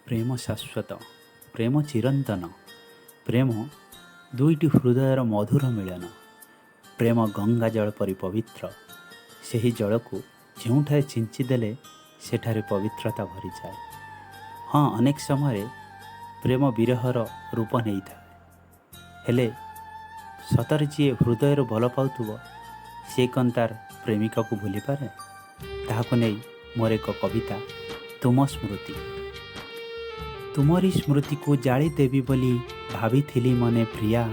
ପ୍ରେମ ଶାଶ୍ୱତ, ପ୍ରେମ ଚିରନ୍ତନ। ପ୍ରେମ ଦୁଇଟି ହୃଦୟର ମଧୁର ମିଳନ। ପ୍ରେମ ଗଙ୍ଗା ଜଳ ପରି ପବିତ୍ର। ସେହି ଜଳକୁ ଯେଉଁଠାରେ ଛିଞ୍ଚି ଦେଲେ ସେଠାରେ ପବିତ୍ରତା ଭରିଯାଏ। ହଁ, ଅନେକ ସମୟରେ ପ୍ରେମ ବିରହର ରୂପ ନେଇଥାଏ। ହେଲେ ସତରେ ଯିଏ ହୃଦୟରୁ ଭଲ ପାଉଥିବ ସିଏ କ'ଣ ତାର ପ୍ରେମିକାକୁ ଭୁଲିପାରେ? ତାହାକୁ ନେଇ ମୋର ଏକ କବିତା, ତୁମ ସ୍ମୃତି। ତୁମରି ସ୍ମୃତିକୁ ଜାଳି ଦେବି ବୋଲି ଭାବିଥିଲି ମନେ ପ୍ରିୟା,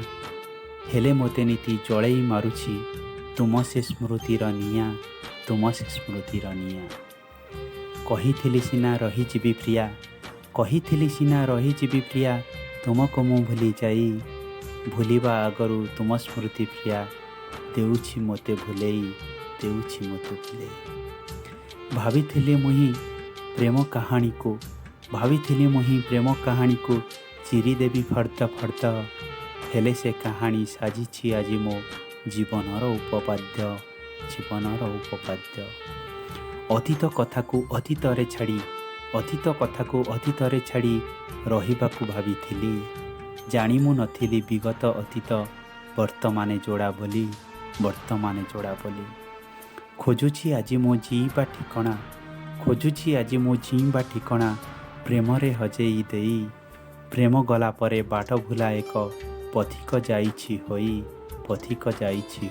ହେଲେ ମୋତେ ନୀତି ଜଳେଇ ମାରୁଛି ତୁମ ସେ ସ୍ମୃତିର ନିଆଁ, ତୁମ ସେ ସ୍ମୃତିର ନିଆଁ। କହିଥିଲି ସିନା ରହିଯିବି ପ୍ରିୟା, କହିଥିଲି ସିନା ରହିଯିବି ପ୍ରିୟା, ତୁମକୁ ମୁଁ ଭୁଲି ଯାଇ, ଭୁଲିବା ଆଗରୁ ତୁମ ସ୍ମୃତି ପ୍ରିୟା ଦେଉଛି ମୋତେ ଭୁଲେଇ, ଦେଉଛି ମୋତେ ଭୁଲେଇ। ଭାବିଥିଲି ମୁହିଁ ପ୍ରେମ କାହାଣୀକୁ, ଭାବିଥିଲି ମୁହିଁ ପ୍ରେମ କାହାଣୀକୁ ଚିରିଦେବି ଫର୍ଦ୍ଦ ଫର୍ଦ୍ଦ, ହେଲେ ସେ କାହାଣୀ ସାଜିଛି ଆଜି ମୋ ଜୀବନର ଉପପାଦ୍ୟ, ଜୀବନର ଉପପାଦ୍ୟ। ଅତୀତ କଥାକୁ ଅତୀତରେ ଛାଡ଼ି, ଅତୀତ କଥାକୁ ଅତୀତରେ ଛାଡ଼ି ରହିବାକୁ ଭାବିଥିଲି। ଜାଣି ମୁଁ ନଥିଲି ବିଗତ ଅତୀତ ବର୍ତ୍ତମାନେ ଯୋଡ଼ା ବୋଲି, ବର୍ତ୍ତମାନେ ଯୋଡ଼ା ବୋଲି। ଖୋଜୁଛି ଆଜି ମୁଁ ଜୀଇଁବା ଠିକଣା, ଖୋଜୁଛି ଆଜି ମୁଁ ଜୀଇଁବା ଠିକଣା, ପ୍ରେମରେ ହଜେଇ ଦେଇ। ପ୍ରେମ ଗଲା ପରେ ବାଟ ଭୁଲା ଏକ ପଥିକ ଯାଇଛି ହୋଇ, ପଥିକ ଯାଇଛି